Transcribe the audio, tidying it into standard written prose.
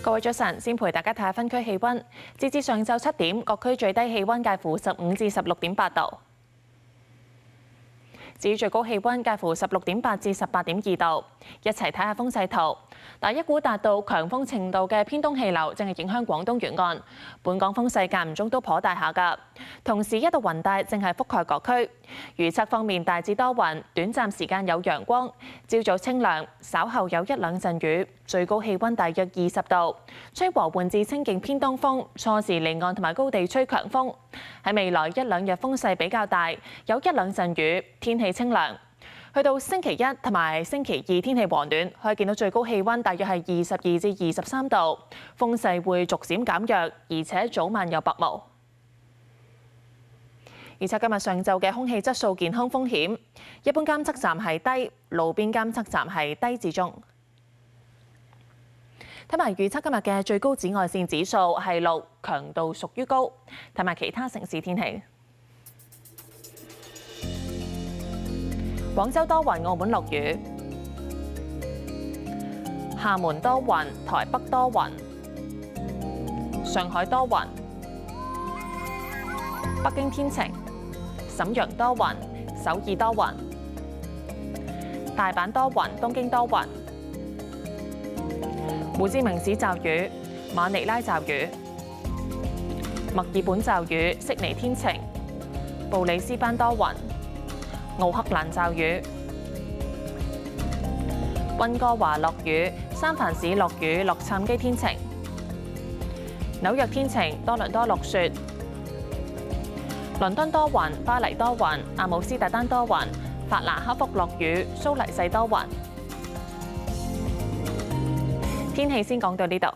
各位早晨，先陪大家睇下分區氣温。截至上晝7點，各區最低氣温介乎15至16.8度。至於最高氣温介乎16.8至18.2度。一齊睇下風勢圖。一股達到強風程度嘅偏東氣流正係影響廣東沿岸，本港風勢間唔中都頗大下㗎。同時一道雲帶正係覆蓋各區。預測方面大致多雲，短暫時間有陽光，朝早清涼，稍後有一兩陣雨，最高氣温大約20度，吹和緩至清勁偏東風，初時離岸同埋高地吹強風。喺未來一兩日風勢比較大，有一兩陣雨，天氣清涼。去到星期一同埋星期二天氣和暖，可以見到最高氣温大約係22至23度，風勢會逐漸減弱，而且早晚有薄霧。而且今日上晝嘅空氣質素健康風險，一般監測站係低，路邊監測站係低至中。睇埋預測今日嘅最高紫外線指數係6，強度屬於高。睇埋其他城市天氣。廣州多雲，澳門落雨；廈門多雲，台北多雲；上海多雲；北京天晴；瀋陽多雲，首爾多雲；大阪多雲，東京多雲；胡志明市驟雨，馬尼拉驟雨；墨爾本驟雨，悉尼天晴；布里斯班多雲。奧克蘭驟雨，溫哥華落雨，三藩市落雨，洛杉磯天晴，紐約天晴，多倫多落雪，倫敦多雲，巴黎多雲，阿姆斯特丹多雲，法蘭克福落雨，蘇黎世多雲。天氣先講到呢度。